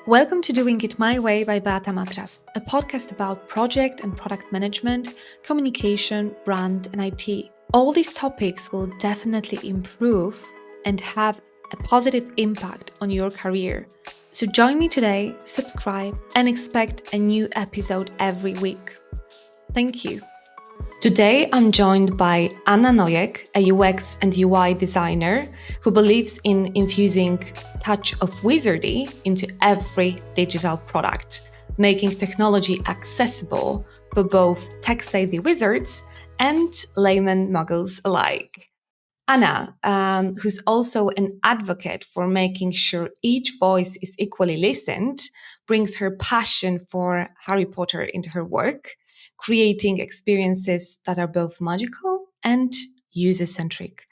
Welcome to Doing It My Way by Beata Matras, a podcast about project and product management, communication, brand, and IT. All these topics will definitely improve and have a positive impact on your career. So join me today, subscribe, and expect a new episode every week. Thank you. Today, I'm joined by Anna Nojek, a UX and UI designer who believes in infusing touch of wizardy into every digital product, making technology accessible for both tech-savvy wizards and layman muggles alike. Anna, who's also an advocate for making sure each voice is equally listened, brings her passion for Harry Potter into her work, creating experiences that are both magical and user-centric.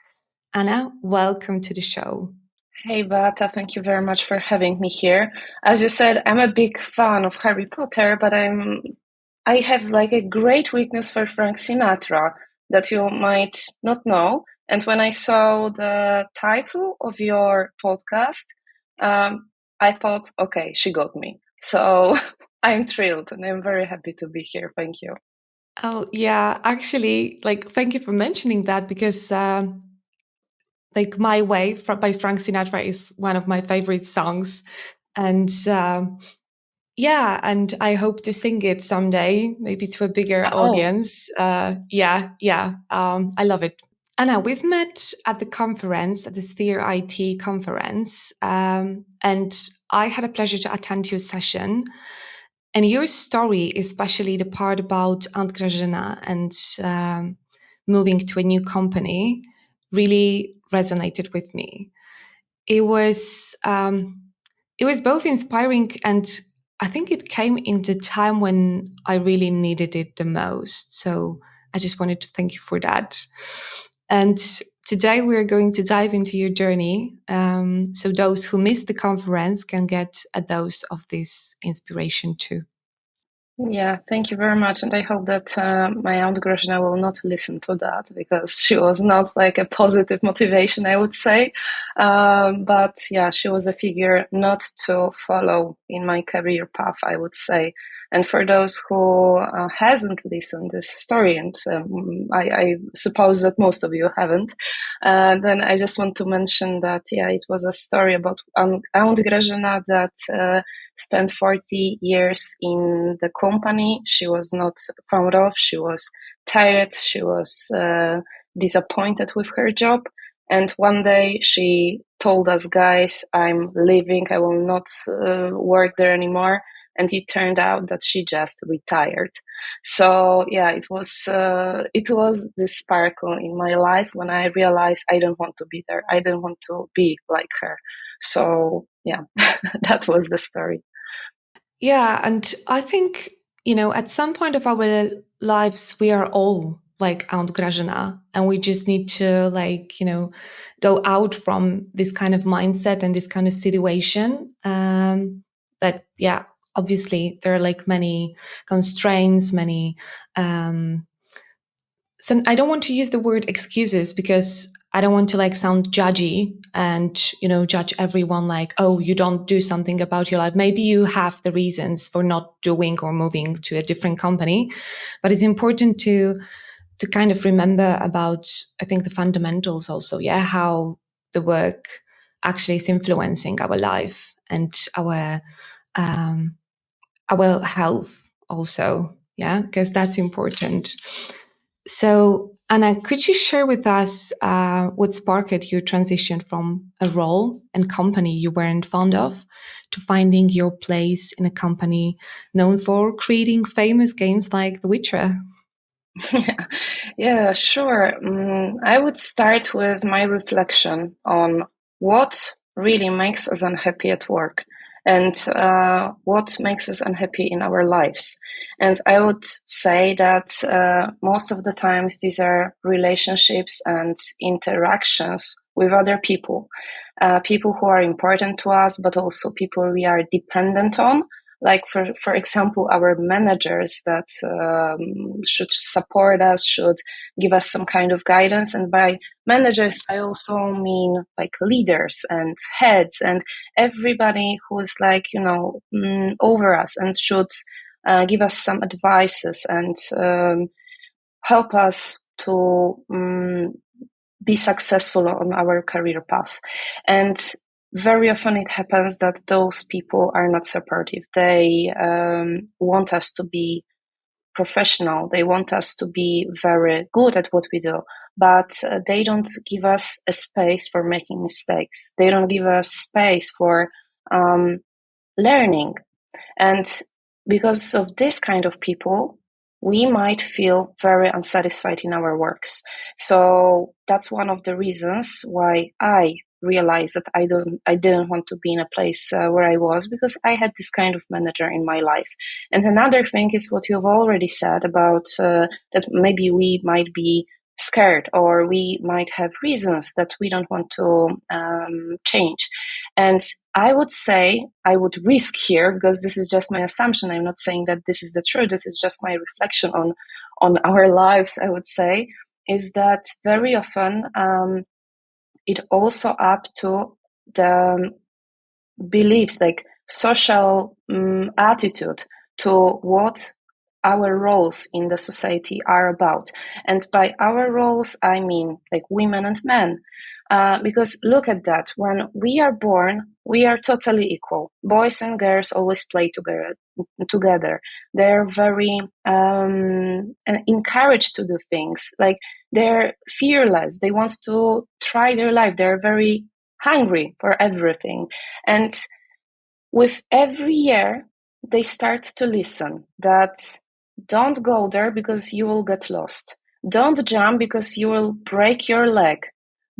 Anna, welcome to the show. Hey, Beata, thank you very much for having me here. As you said, I'm a big fan of Harry Potter, but I have like a great weakness for Frank Sinatra that you might not know. And when I saw the title of your podcast, I thought, okay, she got me. So I'm thrilled and I'm very happy to be here. Thank you. Oh, yeah, actually, thank you for mentioning that because My Way by Frank Sinatra is one of my favorite songs. And yeah, and I hope to sing it someday, maybe to a bigger Oh, audience. I love it. Anna, we've met at the conference, at the Sphere IT conference, and I had a pleasure to attend your session. And your story, especially the part about Aunt Grażyna and moving to a new company, really resonated with me. It was both inspiring and I think it came in the time when I really needed it the most. So I just wanted to thank you for that. And today we're going to dive into your journey, so those who missed the conference can get a dose of this inspiration too. yeah, thank you very much. And I hope that my Aunt Grażyna will not listen to that because she was not like a positive motivation, I would say. But yeah, she was a figure not to follow in my career path, I would say. And for those who hasn't listened this story, and I suppose that most of you haven't, then I just want to mention that, yeah, it was a story about Aunt Grażyna that spent 40 years in the company. She was not fond of, she was tired, she was disappointed with her job. And one day she told us, guys, I'm leaving, I will not work there anymore. And it turned out that she just retired. So yeah, it was this sparkle in my life when I realized I don't want to be there. I don't want to be like her. So yeah, that was the story. Yeah, and I think, at some point of our lives, we are all like Aunt Grażyna, and we just need to, go out from this kind of mindset and this kind of situation. But yeah, obviously, there are like many constraints, many some I don't want to use the word excuses because I don't want to sound judgy and judge everyone like, oh, you don't do something about your life. Maybe you have the reasons for not doing or moving to a different company, but it's important to kind of remember about, I think, the fundamentals also, yeah, how the work actually is influencing our life and um our health also, yeah, because that's important. So, Anna, could you share with us what sparked your transition from a role and company you weren't fond of to finding your place in a company known for creating famous games like The Witcher? Yeah, sure. I would start with my reflection on what really makes us unhappy at work and what makes us unhappy in our lives. And I would say that most of the times these are relationships and interactions with other people, people who are important to us, but also people we are dependent on like for example, our managers that should support us, should give us some kind of guidance. And by managers, I also mean like leaders and heads and everybody who's like, over us and should give us some advices and help us to be successful on our career path. And very often it happens that those people are not supportive. They want us to be professional. They want us to be very good at what we do, but they don't give us a space for making mistakes. They don't give us space for learning. And because of this kind of people, we might feel very unsatisfied in our works. So that's one of the reasons why I realized that I didn't want to be in a place where I was, because I had this kind of manager in my life. And another thing is what you've already said about that maybe we might be scared or we might have reasons that we don't want to change. And I would say, I would risk here, because this is just my assumption. I'm not saying that this is the truth. This is just my reflection on our lives, I would say, is that very often it also up to the beliefs, like social attitude to what our roles in the society are about. And by our roles, I mean like women and men. Because look at that, when we are born, we are totally equal. Boys and girls always play together. They're very encouraged to do things. Like they're fearless. They want to try their life. They're very hungry for everything. And with every year, they start to listen that don't go there because you will get lost. Don't jump because you will break your leg.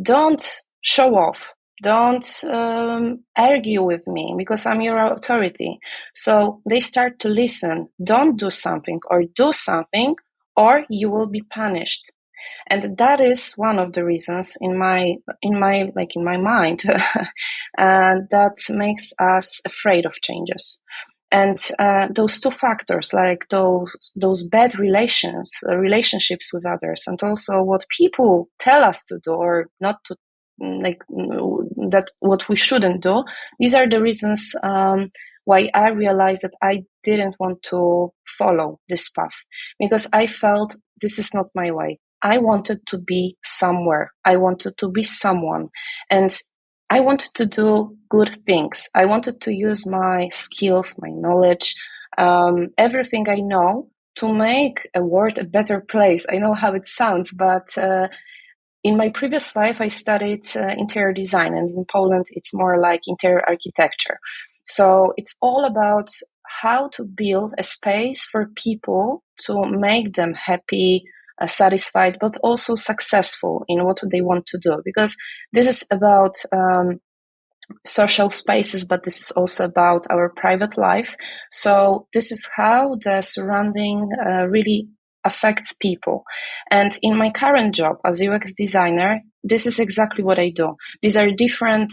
Don't show off. Don't argue with me because I'm your authority. So they start to listen. Don't do something or do something or you will be punished. And that is one of the reasons in my mind that makes us afraid of changes. And those two factors, like those bad relationships with others, and also what people tell us to do or not to, like that what we shouldn't do, these are the reasons why I realized that I didn't want to follow this path, because I felt this is not my way. I wanted to be somewhere. I wanted to be someone. And I wanted to do good things. I wanted to use my skills, my knowledge, everything I know to make a world a better place. I know how it sounds, but in my previous life, I studied interior design, and in Poland, it's more like interior architecture. So it's all about how to build a space for people to make them happy, satisfied, but also successful in what they want to do. Because this is about social spaces, but this is also about our private life. So this is how the surrounding really affects people. And in my current job as UX designer, this is exactly what I do. These are different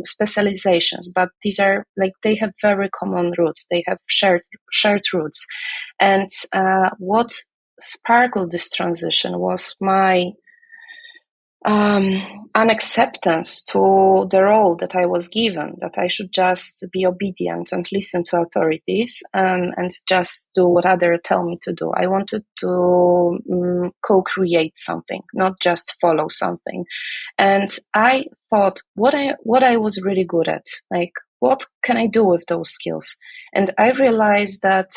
specializations, but these are like, they have very common roots. They have shared roots. And what sparkled this transition was my unacceptance to the role that I was given, that I should just be obedient and listen to authorities and just do what others tell me to do. I wanted to co-create something, not just follow something. And I thought what I was really good at, like what can I do with those skills? And I realized that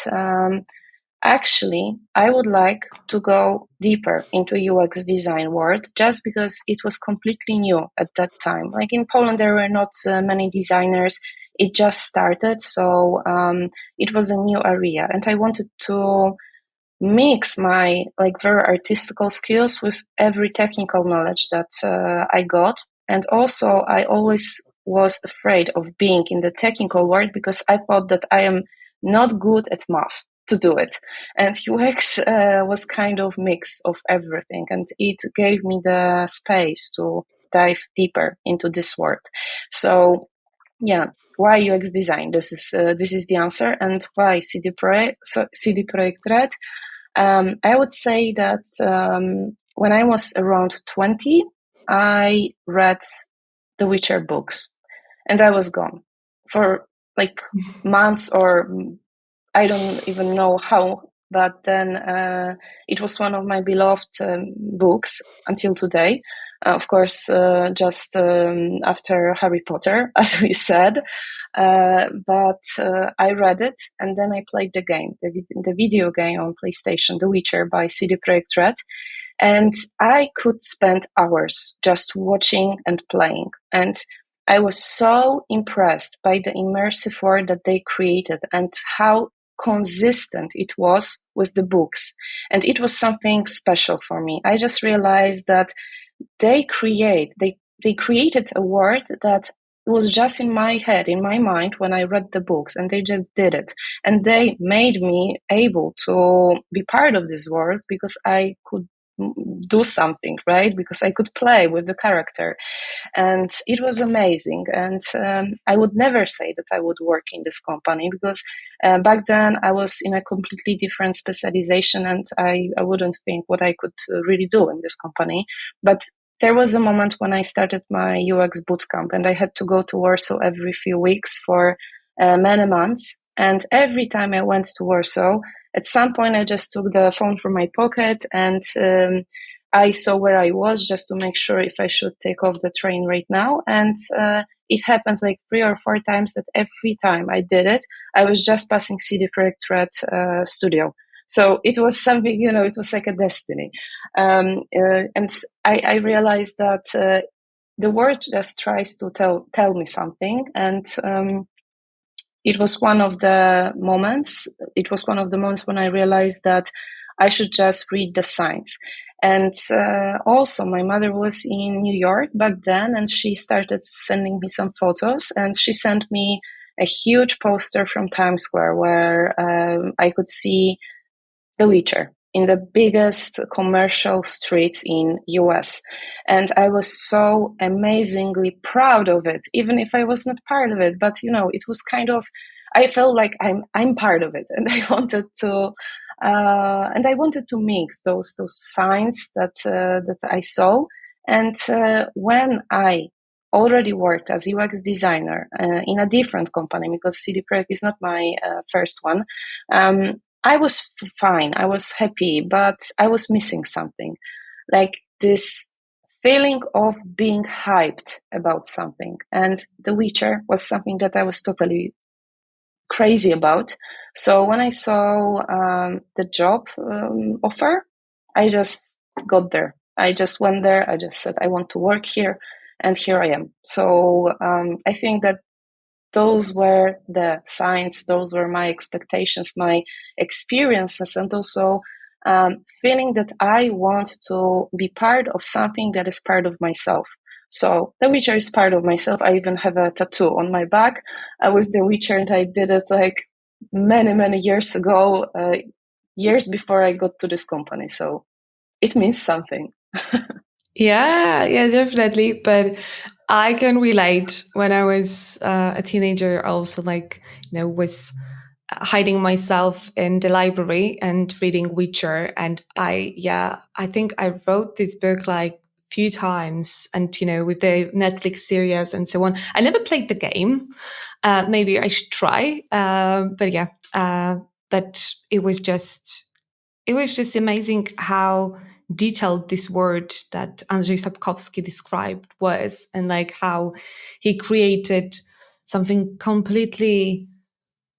actually, I would like to go deeper into UX design world, just because it was completely new at that time. Like in Poland, there were not many designers. It just started, so it was a new area, and I wanted to mix my like very artistical skills with every technical knowledge that I got. And also, I always was afraid of being in the technical world because I thought that I am not good at math to do it. And UX was kind of mix of everything, and it gave me the space to dive deeper into this world. So yeah, why UX design? This is the answer, and why CD Projekt Red. I would say that when I was around 20, I read the Witcher books, and I was gone for like months, or I don't even know how. But then it was one of my beloved books until today. Of course, just after Harry Potter, as we said. But I read it, and then I played the game, the video game on PlayStation, The Witcher by CD Projekt Red. And I could spend hours just watching and playing. And I was so impressed by the immersive world that they created and how consistent it was with the books. And it was something special for me. I just realized that they created a world that was just in my head, in my mind when I read the books, and they just did it. And they made me able to be part of this world because I could do something, right? Because I could play with the character. And it was amazing. And I would never say that I would work in this company because back then I was in a completely different specialization, and I wouldn't think what I could really do in this company. But there was a moment when I started my UX bootcamp, and I had to go to Warsaw every few weeks for many months. And every time I went to Warsaw, at some point I just took the phone from my pocket, and I saw where I was just to make sure if I should take off the train right now. And it happened like 3 or 4 times that every time I did it, I was just passing CD Projekt Red studio. So it was something, it was like a destiny. And I realized that the word just tries to tell me something. And it was one of the moments. It was one of the moments when I realized that I should just read the signs. And also, my mother was in New York back then, and she started sending me some photos. And she sent me a huge poster from Times Square where I could see The Witcher in the biggest commercial streets in US. And I was so amazingly proud of it, even if I was not part of it. But it was kind of, I felt like I'm part of it, and I wanted to mix those signs that I saw. And when I already worked as UX designer in a different company, because CD Projekt is not my first one. I was fine. I was happy, but I was missing something, like this feeling of being hyped about something. And The Witcher was something that I was totally crazy about. So when I saw the job offer, I just got there. I just went there. I just said, I want to work here. And here I am. So I think that those were the signs, those were my expectations, my experiences, and also feeling that I want to be part of something that is part of myself. So The Witcher is part of myself. I even have a tattoo on my back with The Witcher, and I did it like many, many years ago, years before I got to this company. So it means something. Yeah, definitely. But I can relate. When I was a teenager, I also was hiding myself in the library and reading Witcher. And I think I wrote this book like few times, and with the Netflix series and so on. I never played the game. Maybe I should try. But yeah, but it was just amazing how detailed this word that Andrzej Sapkowski described was, and like how he created something completely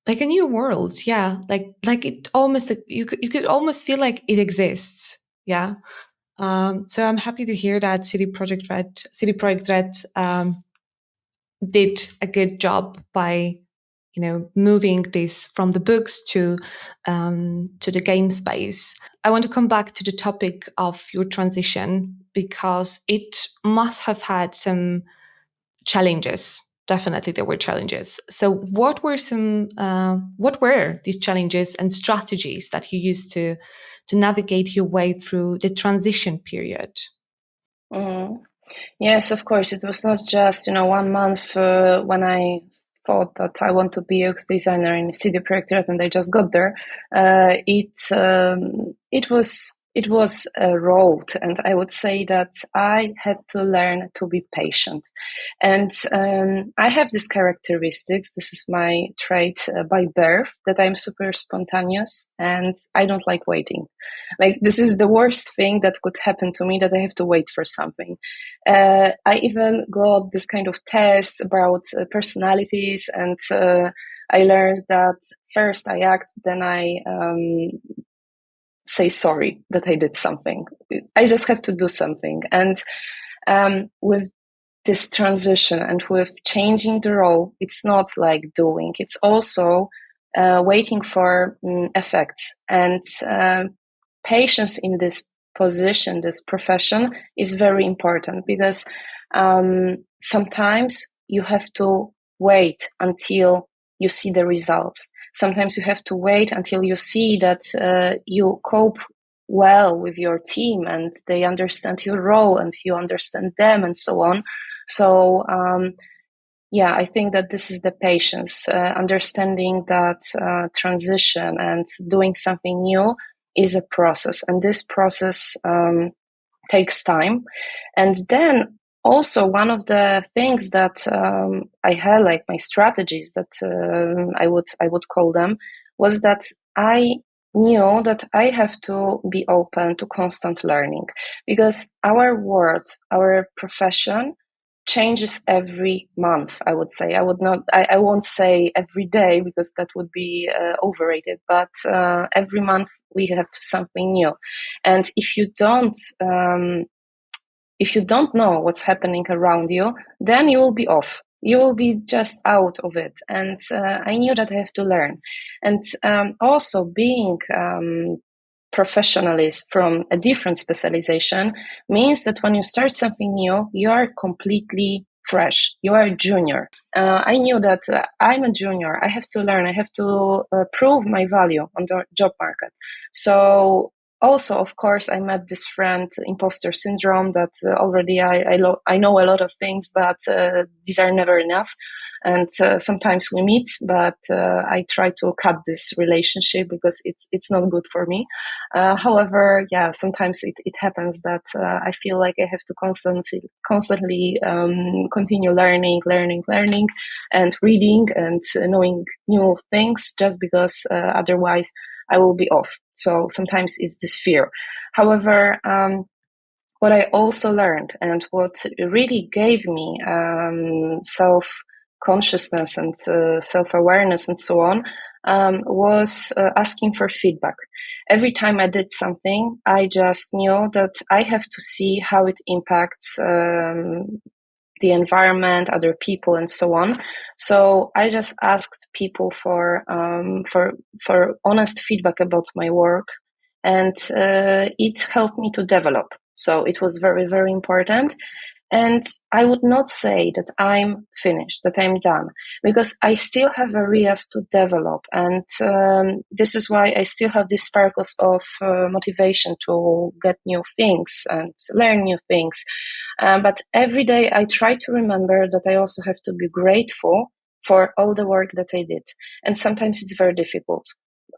like a new world. Yeah, like it almost, you could almost feel like it exists. Yeah. So I'm happy to hear that CD Projekt Red did a good job by moving this from the books to the game space. I want to come back to the topic of your transition because it must have had some challenges. Definitely, there were challenges. So, what were these challenges and strategies that you used to navigate your way through the transition period? Mm. Yes, of course. It was not just, 1 month when I thought that I want to be UX designer in CD Projekt Red, and I just got there. It was a road, and I would say that I had to learn to be patient. And I have these characteristics. This is my trait by birth, that I'm super spontaneous and I don't like waiting. Like, this is the worst thing that could happen to me, that I have to wait for something. I even got this kind of test about personalities, and I learned that first I act, then I say sorry that I did something. I just had to do something. And with this transition and with changing the role, it's not like doing, it's also waiting for effects. And patience in this position, this profession, is very important, because sometimes you have to wait until you see the results. Sometimes you have to wait until you see that you cope well with your team and they understand your role and you understand them, and so on. So yeah, I think that this is the patience, understanding that transition and doing something new is a process, and this process takes time. And then also, one of the things that I had, like my strategies that I would call them, was that I knew that I have to be open to constant learning, because our world, our profession changes every month. I would say, I won't say every day, because that would be overrated, but every month we have something new. And if you don't know what's happening around you, then you will be off. You will be just out of it. And I knew that I have to learn. And also, being professionalist from a different specialization means that when you start something new, you are completely fresh. You are a junior. I knew that I'm a junior. I have to learn. I have to prove my value on the job market. So also, of course, I met this friend, imposter syndrome, that already I know a lot of things, but these are never enough. And sometimes we meet, but I try to cut this relationship, because it's not good for me. However, yeah, sometimes it happens that I feel like I have to constantly continue learning, and reading and knowing new things, just because otherwise I will be off. So sometimes it's this fear. However, what I also learned, and what really gave me self consciousness and self awareness and so on, was asking for feedback. Every time I did something, I just knew that I have to see how it impacts the environment, other people, and so on. So I just asked people for honest feedback about my work, and it helped me to develop. So it was very, very important. And I would not say that I'm finished, that I'm done, because I still have areas to develop. And this is why I still have these sparkles of motivation to get new things and learn new things. But every day I try to remember that I also have to be grateful for all the work that I did. And sometimes it's very difficult.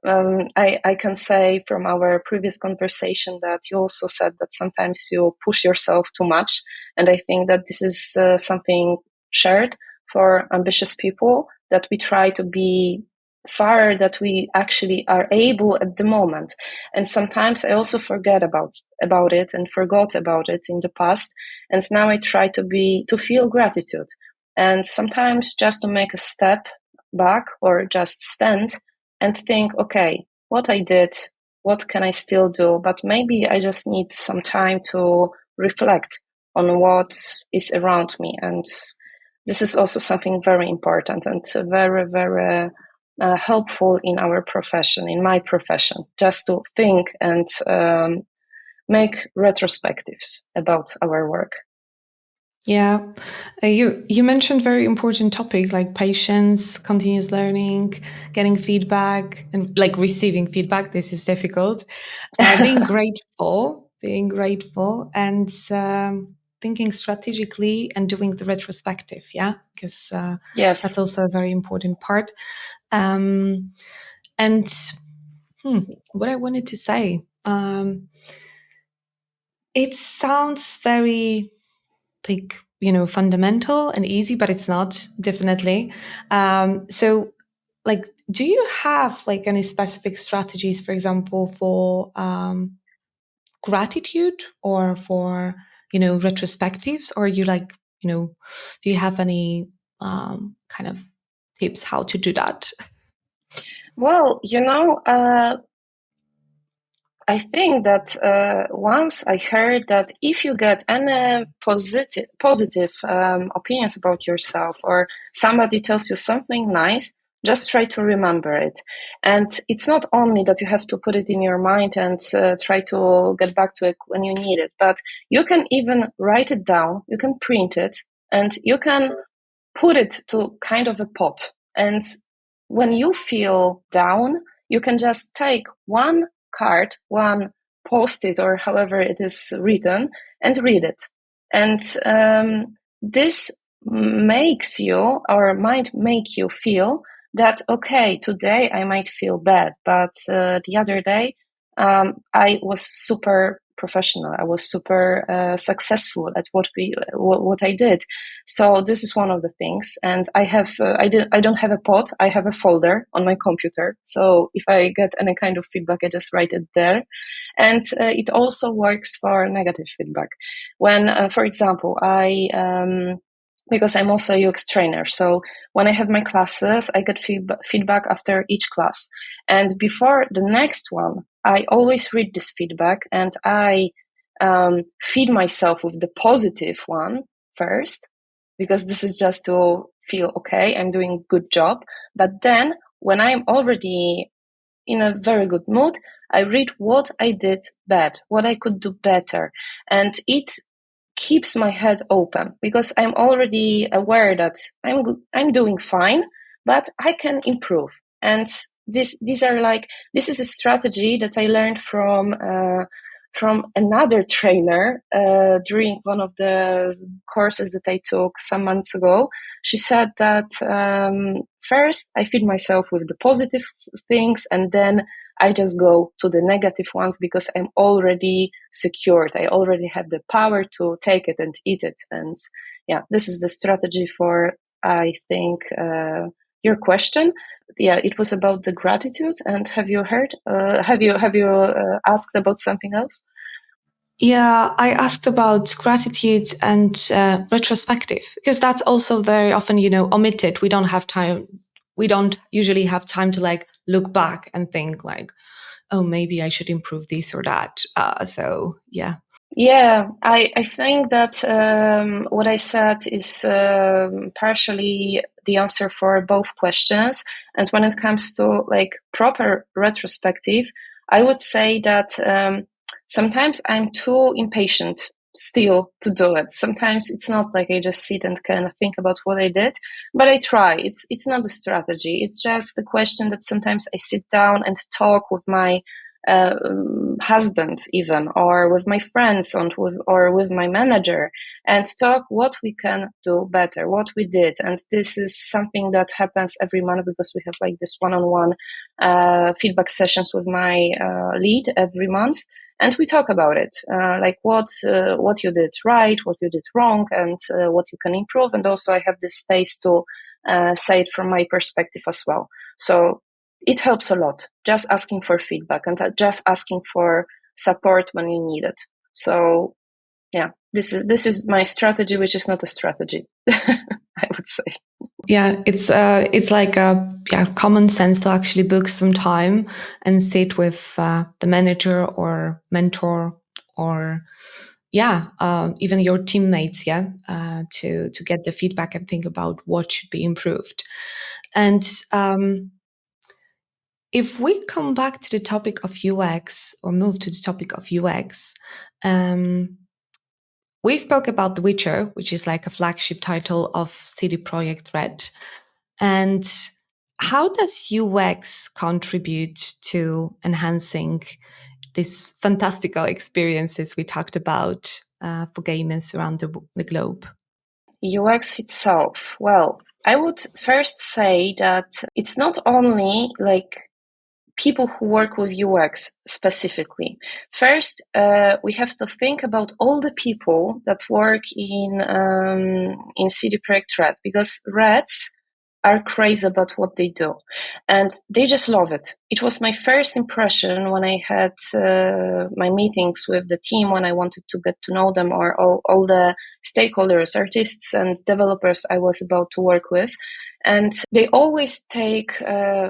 I can say from our previous conversation that you also said that sometimes you push yourself too much. And I think that this is something shared for ambitious people, that we try to be far that we actually are able at the moment. And sometimes I also forget about it and forgot about it in the past. And now I try to feel gratitude. And sometimes just to make a step back, or just stand and think, okay, what I did, what can I still do? But maybe I just need some time to reflect on what is around me. And this is also something very important and very, very helpful in our profession, in my profession, just to think and make retrospectives about our work. Yeah, you mentioned very important topic like patience, continuous learning, getting feedback, and like receiving feedback. This is difficult. Being grateful, and thinking strategically and doing the retrospective, yeah, because Yes. that's also a very important part. Um, and what I wanted to say, it sounds very like, fundamental and easy, but it's not, definitely. So like, do you have like any specific strategies, for example, for gratitude or for, retrospectives, or you like, do you have any kind of tips how to do that? Well, I think that once I heard that if you get any positive opinions about yourself, or somebody tells you something nice, just try to remember it. And it's not only that you have to put it in your mind and try to get back to it when you need it, but you can even write it down, you can print it, and you can put it to kind of a pot. And when you feel down, you can just take one card, one post-it, or however it is written, and read it. And this makes you, or might make you feel that, okay, today I might feel bad, but the other day I was super professional. I was super successful at what I did. So this is one of the things. And I don't have a pot. I have a folder on my computer. So if I get any kind of feedback, I just write it there. And it also works for negative feedback. When, for example, because I'm also a UX trainer. So when I have my classes, I get feedback after each class. And before the next one, I always read this feedback, and I feed myself with the positive one first, because this is just to feel, okay, I'm doing a good job. But then when I'm already in a very good mood, I read what I did bad, what I could do better. And it keeps my head open, because I'm already aware that I'm doing fine, but I can improve. And this is a strategy that I learned from another trainer during one of the courses that I took some months ago. She said that first I feed myself with the positive things, and then I just go to the negative ones, because I'm already secured. I already have the power to take it and eat it. And yeah, this is the strategy for, I think, your question. Yeah, it was about the gratitude. And have you heard? Have you asked about something else? Yeah, I asked about gratitude and retrospective, because that's also very often, omitted. We don't have time. We don't usually have time to like look back and think like, oh, maybe I should improve this or that. So yeah. Yeah, I think that what I said is partially the answer for both questions. And when it comes to like proper retrospective, I would say that sometimes I'm too impatient still to do it. Sometimes it's not like I just sit and kind of think about what I did, but I try. It's not a strategy. It's just the question that sometimes I sit down and talk with my uh, husband, even, or with my friends, or with my manager, and talk what we can do better, what we did. And this is something that happens every month, because we have like this one-on-one feedback sessions with my lead every month. And we talk about it, like what you did right, what you did wrong, and what you can improve. And also, I have this space to say it from my perspective as well. So it helps a lot, just asking for feedback and just asking for support when you need it. So yeah, this is my strategy, which is not a strategy, I would say. Yeah, it's like a common sense to actually book some time and sit with the manager or mentor, or even your teammates, to get the feedback and think about what should be improved. And if we come back to the topic of UX, or move to the topic of UX, we spoke about The Witcher, which is like a flagship title of CD Projekt Red. And how does UX contribute to enhancing these fantastical experiences we talked about for gamers around the globe? UX itself. Well, I would first say that it's not only like people who work with UX specifically. First, we have to think about all the people that work in CD Projekt Red, because Reds are crazy about what they do, and they just love it. It was my first impression when I had my meetings with the team, when I wanted to get to know them, or all the stakeholders, artists and developers I was about to work with. And they always take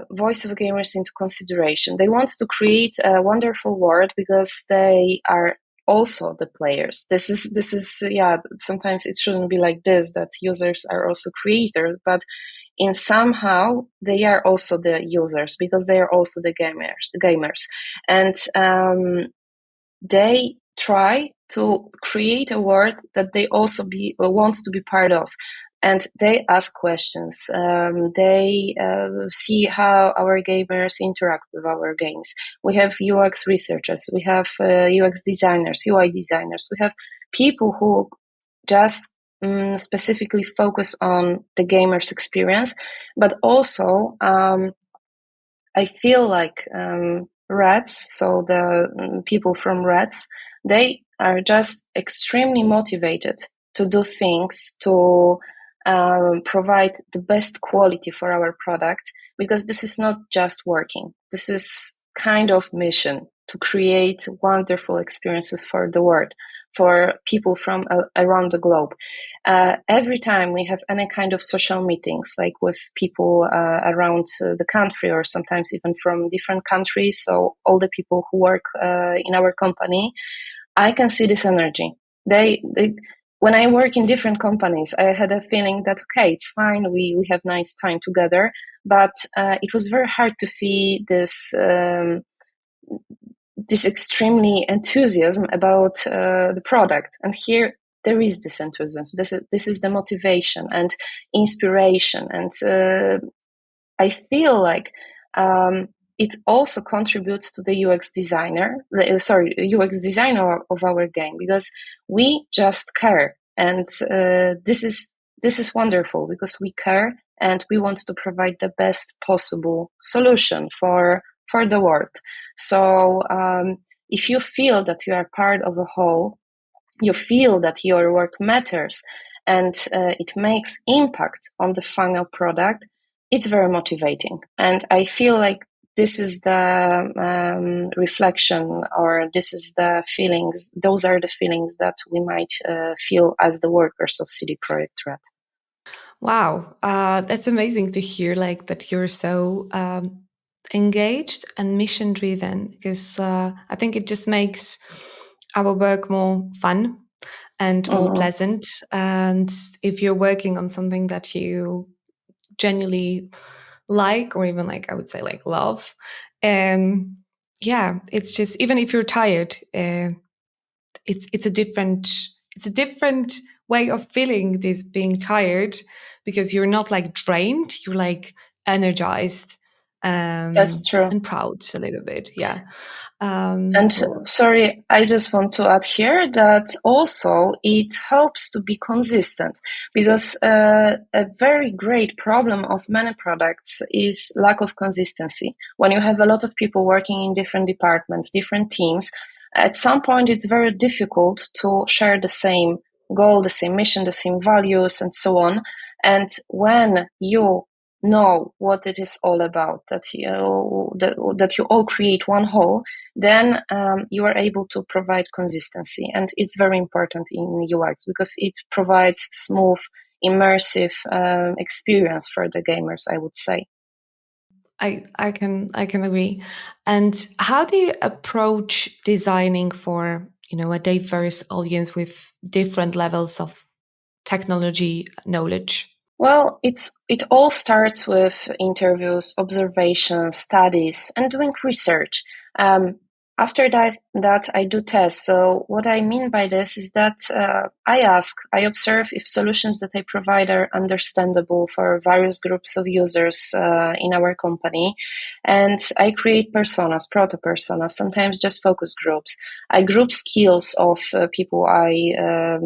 voice of gamers into consideration. They want to create a wonderful world because they are also the players. This is yeah, sometimes it shouldn't be like this, that users are also creators, but in somehow they are also the users, because they are also the gamers. And they try to create a world that they also want to be part of. And they ask questions. They see how our gamers interact with our games. We have UX researchers. We have UX designers, UI designers. We have people who just specifically focus on the gamer's experience. But also, I feel like Reds, so the people from Reds, they are just extremely motivated to do things to provide the best quality for our product, because this is not just working. This is kind of mission to create wonderful experiences for the world, for people from around the globe. Every time we have any kind of social meetings, like with people around the country, or sometimes even from different countries, so all the people who work in our company, I can see this energy. They when I work in different companies, I had a feeling that, okay, it's fine, we have nice time together, but it was very hard to see this extremely enthusiasm about the product. And here there is this enthusiasm. This is the motivation and inspiration. And I feel like it also contributes to the UX designer of our game, because we just care. And this is wonderful, because we care and we want to provide the best possible solution for the world. So if you feel that you are part of a whole, you feel that your work matters, and it makes impact on the final product, it's very motivating. And I feel like this is the reflection, or this is the feelings, those are the feelings that we might feel as the workers of CD Projekt Red. Wow, that's amazing to hear, like that you're so engaged and mission driven, because I think it just makes our work more fun and more Mm-hmm. pleasant. And if you're working on something that you genuinely like, or even like I would say like love, yeah, it's just, even if you're tired, it's a different way of feeling this being tired, because you're not like drained, you're like energized, That's true. and proud a little bit. Yeah. And So sorry, I just want to add here that also it helps to be consistent, because a very great problem of many products is lack of consistency. When you have a lot of people working in different departments, different teams, at some point it's very difficult to share the same goal, the same mission, the same values, and so on. And when you know what it is all about, that you all create one whole, then you are able to provide consistency. And it's very important in UX, because it provides smooth, immersive experience for the gamers, I would say. I can agree. And how do you approach designing for, a diverse audience with different levels of technology knowledge? Well, it all starts with interviews, observations, studies, and doing research. after that I do tests. So what I mean by this is that I observe if solutions that I provide are understandable for various groups of users in our company, and I create personas, proto-personas, sometimes just focus groups. I group skills of people I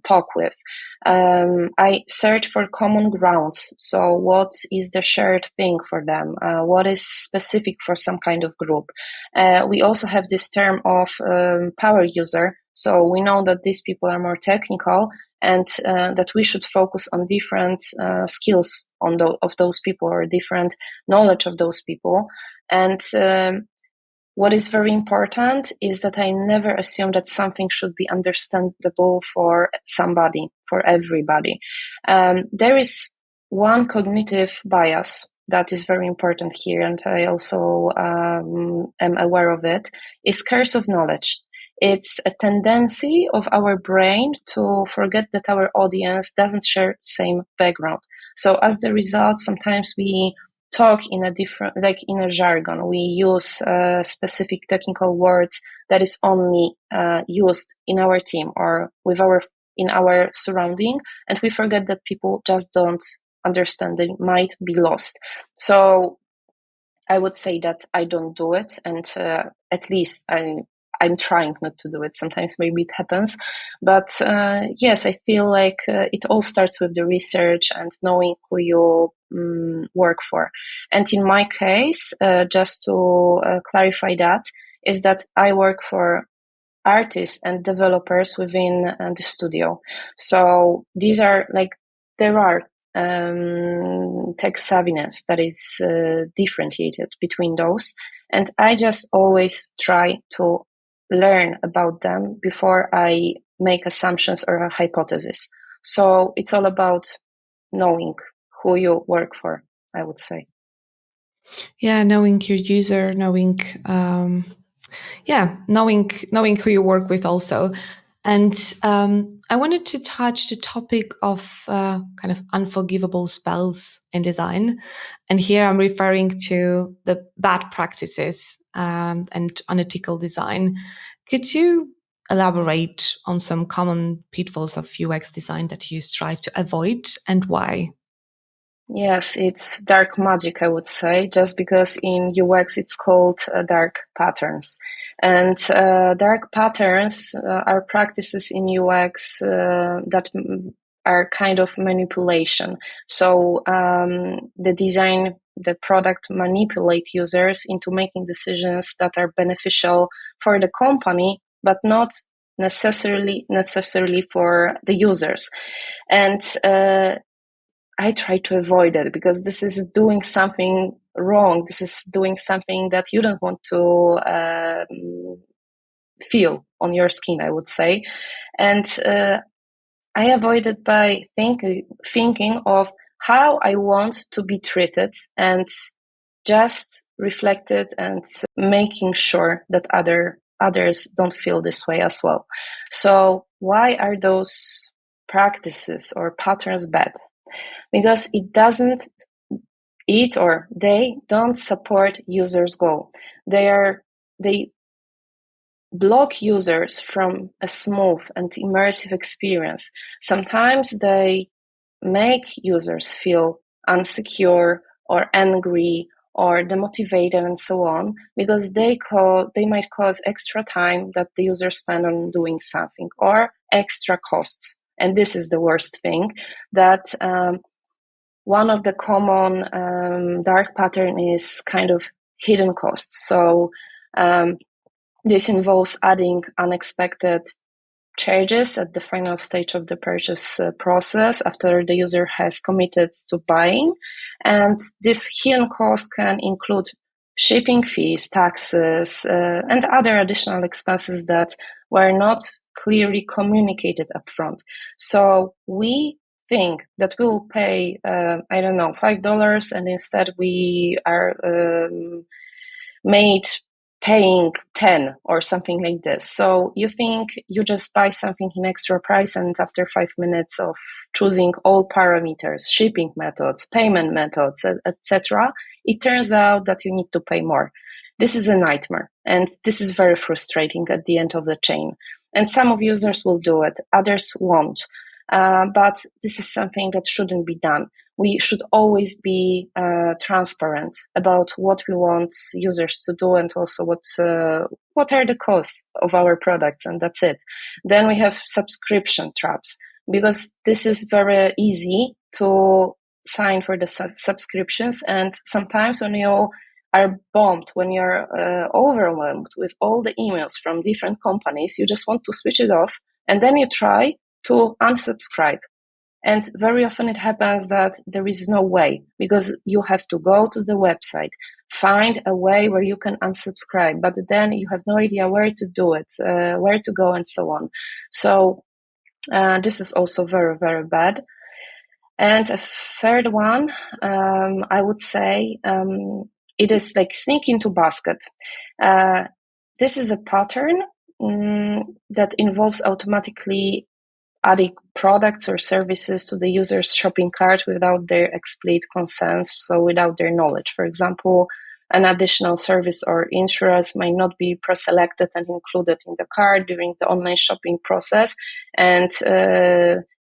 talk with. I search for common grounds. So what is the shared thing for them? What is specific for some kind of group? We also have this term of power user. So we know that these people are more technical, and that we should focus on different skills of those people, or different knowledge of those people. And what is very important is that I never assume that something should be understandable for somebody, for everybody. There is one cognitive bias that is very important here, and I also am aware of it, is curse of knowledge. It's a tendency of our brain to forget that our audience doesn't share same background. So as the result, sometimes we talk in a different, like in a jargon. We use specific technical words that is only used in our team or in our surrounding, and we forget that people just don't understand. They might be lost. So I would say that I don't do it, and at least I'm trying not to do it. Sometimes maybe it happens, but yes, I feel like it all starts with the research and knowing who you work for. And in my case, just to clarify that, is that I work for artists and developers within the studio. So these are like, there are tech savviness that is differentiated between those. And I just always try to learn about them before I make assumptions or a hypothesis. So it's all about knowing who you work for, I would say. Yeah, knowing your user, knowing who you work with also. And I wanted to touch the topic of kind of unforgivable spells in design. And here I'm referring to the bad practices and unethical design. Could you elaborate on some common pitfalls of UX design that you strive to avoid and why? Yes, it's dark magic, I would say, just because in UX it's called dark patterns. And dark patterns are practices in UX that are kind of manipulation. So the product manipulate users into making decisions that are beneficial for the company, but not necessarily for the users. And I try to avoid it because this is doing something wrong. This is doing something that you don't want to feel on your skin, I would say. And I avoid it by thinking of how I want to be treated, and just reflect it and making sure that others don't feel this way as well. So why are those practices or patterns bad? Because they don't support users' goal. They block users from a smooth and immersive experience. Sometimes they make users feel insecure or angry or demotivated and so on, because they might cause extra time that the user spend on doing something, or extra costs. And this is the worst thing, that one of the common dark pattern is kind of hidden costs. So this involves adding unexpected charges at the final stage of the purchase process after the user has committed to buying. And this hidden cost can include shipping fees, taxes, and other additional expenses that were not clearly communicated upfront. So we think that we'll pay, $5, and instead we are made paying 10 or something like this. So you think you just buy something in extra price, and after 5 minutes of choosing all parameters, shipping methods, payment methods, etc., it turns out that you need to pay more. This is a nightmare, and this is very frustrating at the end of the chain. And some of users will do it, others won't. But this is something that shouldn't be done. We should always be transparent about what we want users to do, and also what are the costs of our products, and that's it. Then we have subscription traps, because this is very easy to sign for the subscriptions, and sometimes when you are bombed, when you're overwhelmed with all the emails from different companies, you just want to switch it off, and then you try to unsubscribe. And very often it happens that there is no way, because you have to go to the website, find a way where you can unsubscribe, but then you have no idea where to do it, where to go, and so on. So this is also very, very bad. And a third one, I would say, it is like sneak into basket. This is a pattern that involves automatically adding products or services to the user's shopping cart without their explicit consent, so without their knowledge. For example, an additional service or insurance might not be pre-selected and included in the cart during the online shopping process. And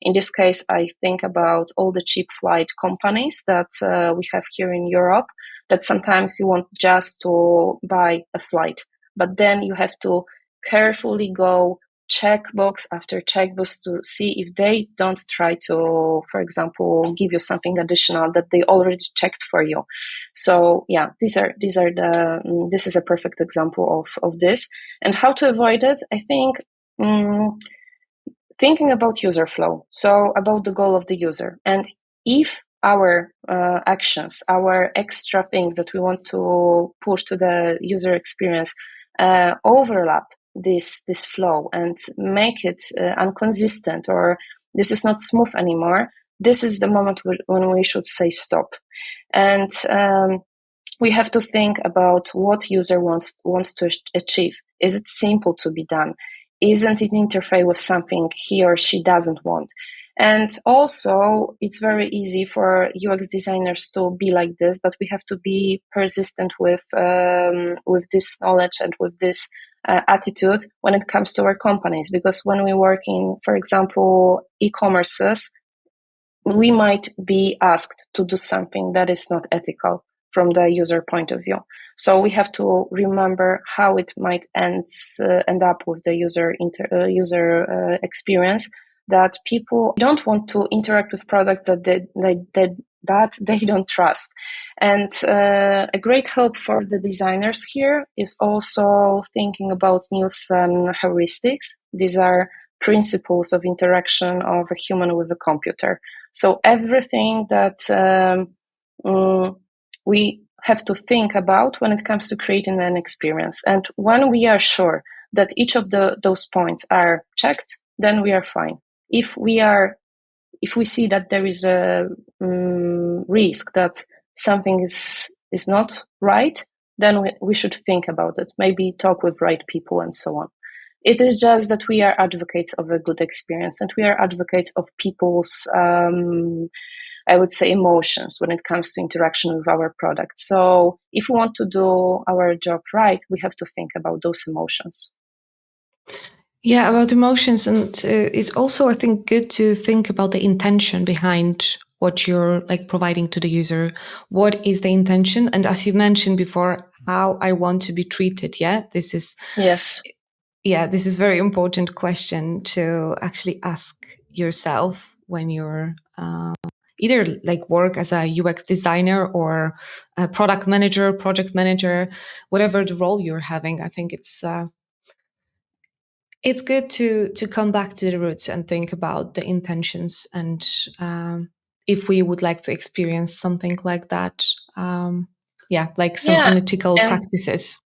in this case, I think about all the cheap flight companies that we have here in Europe, that sometimes you want just to buy a flight, but then you have to carefully go checkbox after checkbox to see if they don't try to, for example, give you something additional that they already checked for you. So yeah, this is a perfect example of this. And how to avoid it, I think, thinking about user flow, so about the goal of the user. And if our actions, our extra things that we want to push to the user experience overlap this flow and make it inconsistent, or this is not smooth anymore, this is the moment when we should say stop. And we have to think about what user wants to achieve. Is it simple to be done? Isn't it interfere with something he or she doesn't want? And also, it's very easy for UX designers to be like this, but we have to be persistent with this knowledge and with this attitude when it comes to our companies. Because when we work in, for example, e-commerces, we might be asked to do something that is not ethical from the user point of view. So we have to remember how it might end up with the user experience, that people don't want to interact with products that they don't trust. And a great help for the designers here is also thinking about Nielsen heuristics. These are principles of interaction of a human with a computer. So everything that we have to think about when it comes to creating an experience. And when we are sure that each of those points are checked, then we are fine. If we see that there is a risk that something is not right, then we should think about it, maybe talk with right people and so on. It is just that we are advocates of a good experience, and we are advocates of people's, I would say, emotions when it comes to interaction with our product. So if we want to do our job right, we have to think about those emotions. Yeah, about emotions. And it's also, I think, good to think about the intention behind what you're like providing to the user. What is the intention? And as you mentioned before, how I want to be treated. Yeah, this is a very important question to actually ask yourself when you're either like work as a UX designer or a product manager, project manager, whatever the role you're having. I think it's good to come back to the roots and think about the intentions, and if we would like to experience something like that, like some unethical practices.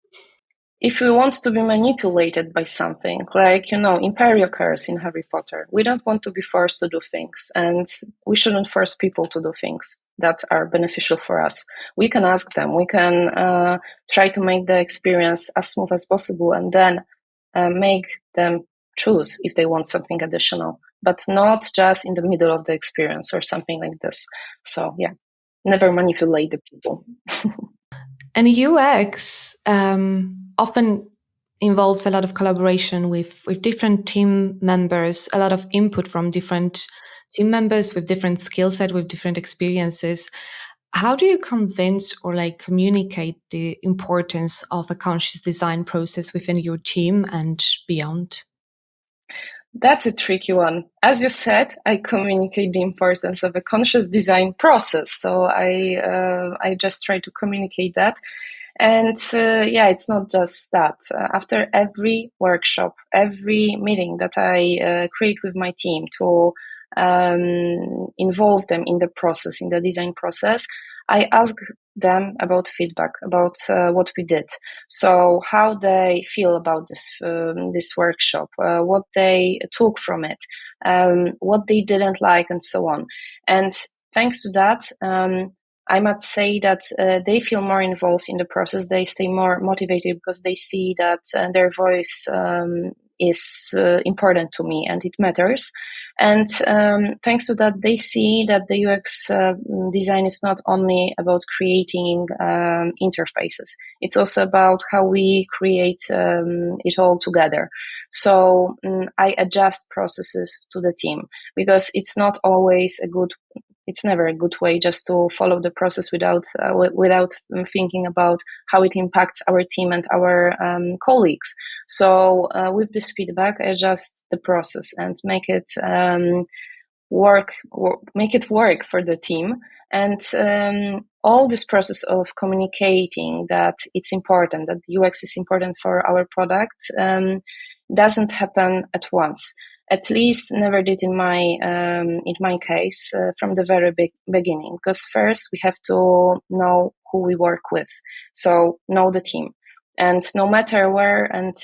If we want to be manipulated by something, like, Imperial Curse in Harry Potter, we don't want to be forced to do things, and we shouldn't force people to do things that are beneficial for us. We can ask them, we can try to make the experience as smooth as possible, and then make them choose if they want something additional, but not just in the middle of the experience or something like this. So yeah, never manipulate the people. And UX often involves a lot of collaboration with different team members, a lot of input from different team members with different skill set, with different experiences. How do you convince or like communicate the importance of a conscious design process within your team and beyond? That's a tricky one. As you said, I communicate the importance of a conscious design process. So I just try to communicate that. And yeah, it's not just that. After every workshop, every meeting that I create with my team to involve them in the process, in the design process, I ask them about feedback, about what we did. So how they feel about this workshop, what they took from it, what they didn't like, and so on. And thanks to that, I must say that they feel more involved in the process. They stay more motivated because they see that their voice is important to me and it matters. And thanks to that, they see that the UX design is not only about creating interfaces. It's also about how we create it all together. So I adjust processes to the team because it's never a good way just to follow the process without thinking about how it impacts our team and our colleagues. So with this feedback, I adjust the process and make it work for the team. And all this process of communicating that it's important, that UX is important for our product, doesn't happen at once. At least never did in my case from the very beginning. Because first we have to know who we work with, so know the team, and no matter where and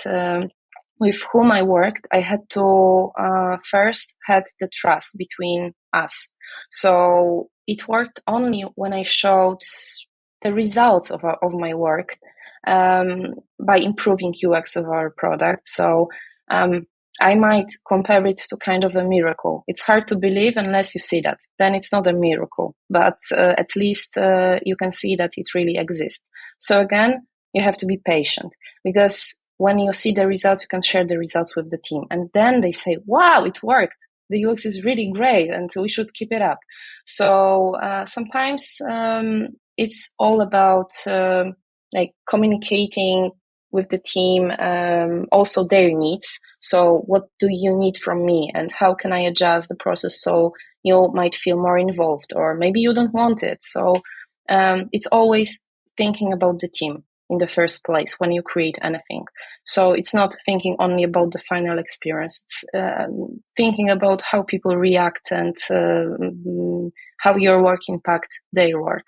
with whom I worked, I had to first had the trust between us. So it worked only when I showed the results of my work by improving UX of our product. So I might compare it to kind of a miracle. It's hard to believe unless you see that. Then it's not a miracle, but at least you can see that it really exists. So again, you have to be patient because when you see the results, you can share the results with the team. And then they say, wow, it worked. The UX is really great and we should keep it up. So sometimes it's all about like communicating with the team, also their needs. So what do you need from me and how can I adjust the process so you might feel more involved, or maybe you don't want it. So it's always thinking about the team in the first place when you create anything. So it's not thinking only about the final experience. It's thinking about how people react and how your work impact their work.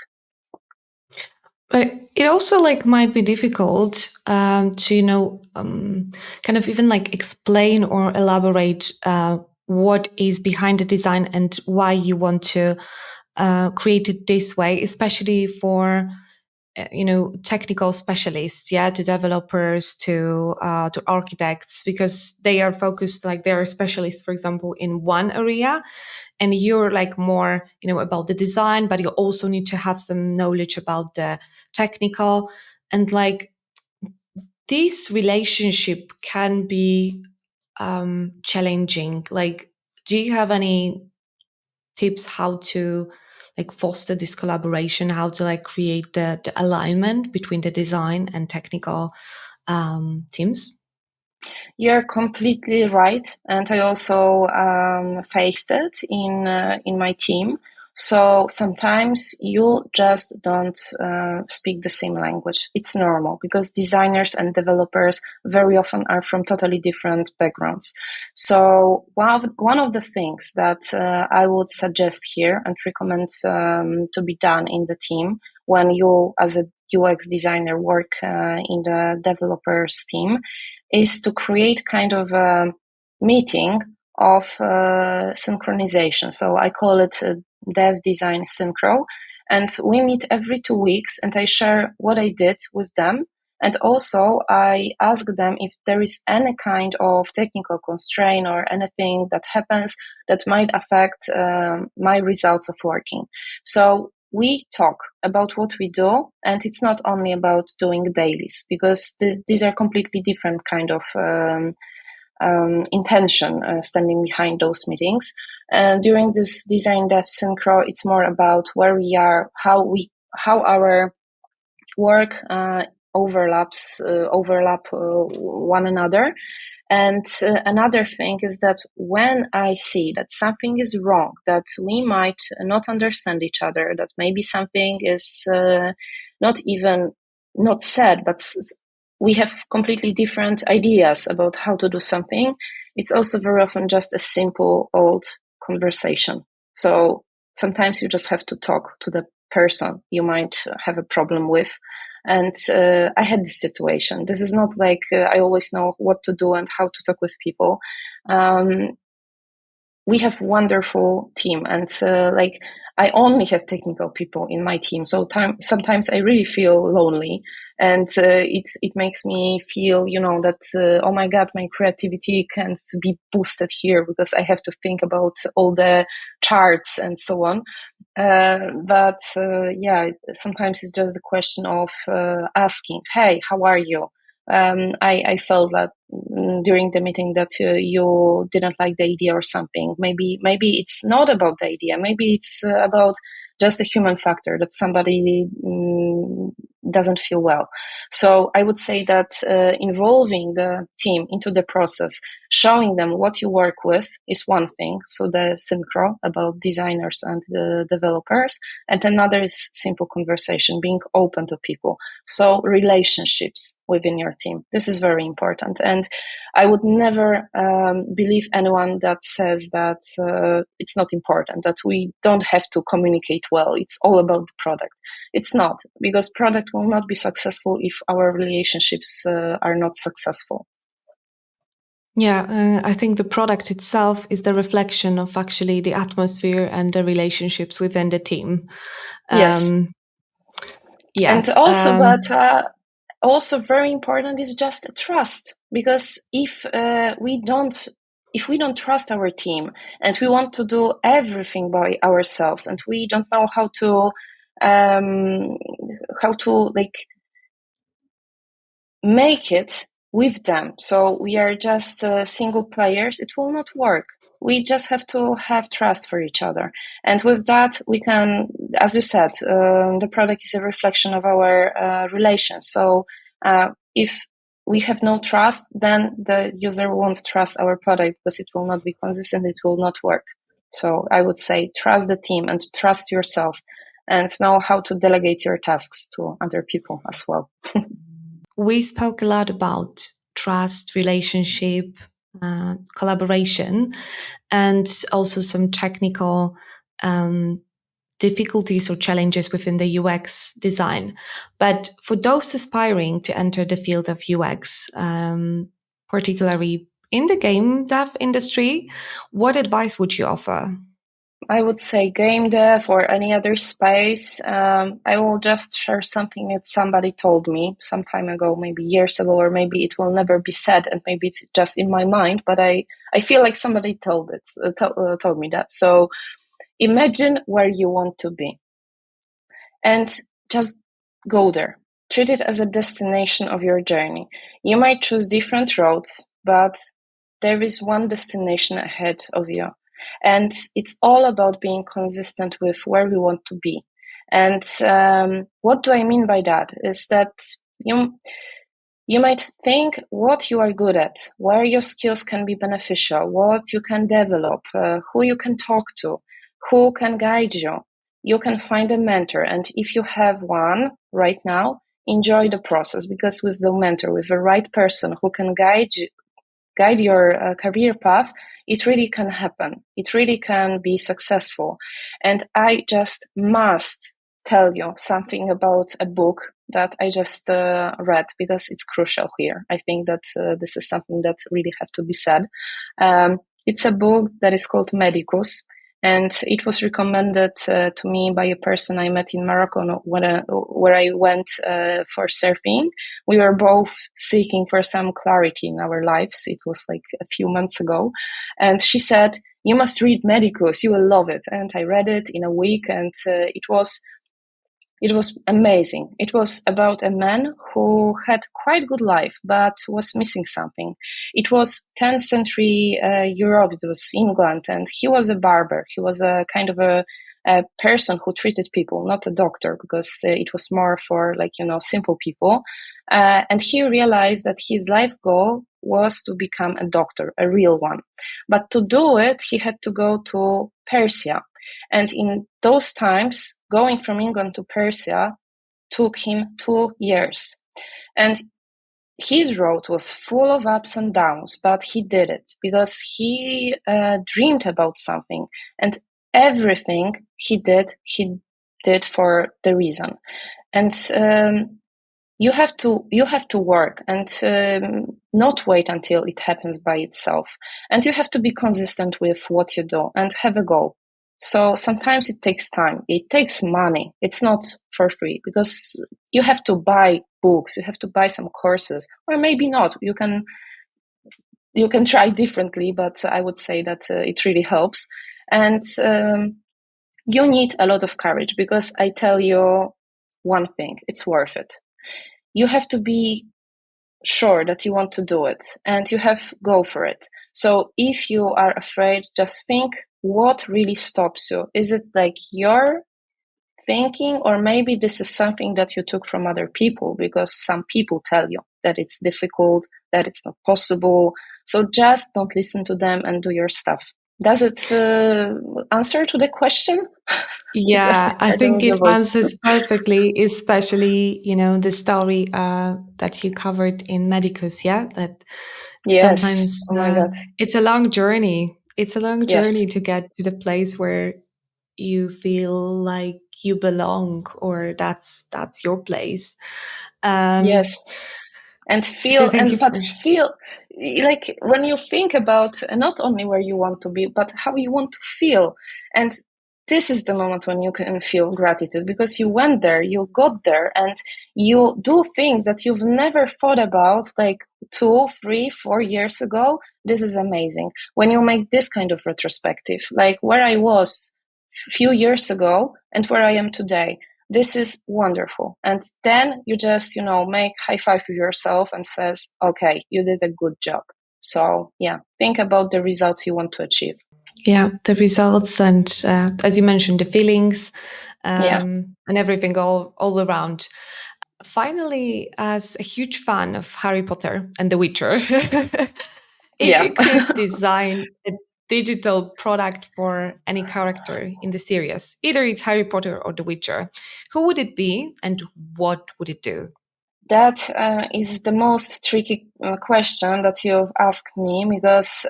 But it also like might be difficult to kind of even like explain or elaborate what is behind the design and why you want to create it this way, especially for technical specialists, to developers, to architects, because they are focused, like they are specialists, for example, in one area, and you're like more about the design, but you also need to have some knowledge about the technical. And like this relationship can be challenging. Like, do you have any tips how to like foster this collaboration, how to like create the alignment between the design and technical teams? You're completely right, and I also faced it in my team. So sometimes you just don't speak the same language. It's normal because designers and developers very often are from totally different backgrounds. So one of the things that I would suggest here and recommend to be done in the team when you, as a UX designer, work in the developers team is to create kind of a meeting of synchronization. So I call it Dev Design Synchro. And we meet every 2 weeks and I share what I did with them. And also I ask them if there is any kind of technical constraint or anything that happens that might affect my results of working. So we talk about what we do, and it's not only about doing dailies, because these are completely different kind of intention standing behind those meetings. And during this design dev synchro, it's more about where we are, how our work overlap one another. And another thing is that when I see that something is wrong, that we might not understand each other, that maybe something is not said, but we have completely different ideas about how to do something, it's also very often just a simple old conversation. So sometimes you just have to talk to the person you might have a problem with. And I had this situation. This is not like I always know what to do and how to talk with people. We have wonderful team, and like I only have technical people in my team. So sometimes I really feel lonely, and it makes me feel, that oh my God, my creativity can be boosted here because I have to think about all the charts and so on. But sometimes it's just a question of asking, hey, how are you? I felt that during the meeting that you didn't like the idea or something. Maybe it's not about the idea. Maybe it's about just a human factor that somebody doesn't feel well. So I would say that involving the team into the process, showing them what you work with is one thing. So the synchro about designers and the developers, and another is simple conversation, being open to people. So relationships within your team. This is very important. And I would never believe anyone that says that it's not important, that we don't have to communicate well. It's all about the product. It's not, because product will not be successful if our relationships are not successful. Yeah, I think the product itself is the reflection of actually the atmosphere and the relationships within the team. Yes. Yeah. And also, but also very important is just trust, because if we don't trust our team and we want to do everything by ourselves, and we don't know how to like make it with them, so we are just single players, it will not work. We just have to have trust for each other. And with that, we can, as you said, the product is a reflection of our relations. So if we have no trust, then the user won't trust our product because it will not be consistent, it will not work. So I would say trust the team and trust yourself, and know how to delegate your tasks to other people as well. We spoke a lot about trust, relationship, collaboration, and also some technical difficulties or challenges within the UX design. But for those aspiring to enter the field of UX, particularly in the game dev industry, what advice would you offer? I would say game dev or any other space. I will just share something that somebody told me some time ago, maybe years ago, or maybe it will never be said, and maybe it's just in my mind. But I feel like somebody told me that. So imagine where you want to be, and just go there. Treat it as a destination of your journey. You might choose different roads, but there is one destination ahead of you. And it's all about being consistent with where we want to be. And what do I mean by that? Is that you might think what you are good at, where your skills can be beneficial, what you can develop, who you can talk to, who can guide you. You can find a mentor. And if you have one right now, enjoy the process, because with the mentor, with the right person who can guide your career path, it really can happen. It really can be successful. And I just must tell you something about a book that I just read, because it's crucial here. I think that this is something that really have to be said. It's a book that is called Medicus, and it was recommended to me by a person I met in Morocco where I went for surfing. We were both seeking for some clarity in our lives. It was like a few months ago. And she said, you must read Medicus, you will love it. And I read it in a week, and it was It was amazing. It was about a man who had quite good life, but was missing something. It was 10th century Europe. It was England, and he was a barber. He was a kind of a person who treated people, not a doctor, because it was more for simple people. And he realized that his life goal was to become a doctor, a real one. But to do it, he had to go to Persia. And in those times, going from England to Persia took him 2 years. And his road was full of ups and downs, but he did it because he dreamed about something. And everything he did for the reason. And you have to work and not wait until it happens by itself. And you have to be consistent with what you do and have a goal. So sometimes it takes time. It takes money. It's not for free because you have to buy books. You have to buy some courses, or maybe not. You can try differently, but I would say that it really helps. And you need a lot of courage because I tell you one thing, it's worth it. You have to be sure that you want to do it and you have go for it. So if you are afraid, just think what really stops you. Is it like your thinking, or maybe this is something that you took from other people because some people tell you that it's difficult, that it's not possible. So just don't listen to them and do your stuff. Does it answer to the question? Because I Yeah, I said a think it little bit. answers perfectly, especially, the story that you covered in Medicus, yeah? That Yes. sometimes Oh my God. it's a long journey. It's a long journey Yes. to get to the place where you feel like you belong, or that's your place. Um, Yes. And so feel thank you and but for feel like when you think about not only where you want to be but how you want to feel. And this is the moment when you can feel gratitude because you went there, you got there, and you do things that you've never thought about like 2, 3, 4 years ago. This is amazing when you make this kind of retrospective, like where I was a few years ago and where I am today. This is wonderful. And then you just, make high five for yourself and says, okay, you did a good job. So yeah, think about the results you want to achieve. yeah, the results and as you mentioned, the feelings Yeah. and everything all around. Finally, as a huge fan of Harry Potter and The Witcher, if Yeah. you could design a digital product for any character in the series, either it's Harry Potter or The Witcher, who would it be and what would it do? That is the most tricky question that you've asked me because,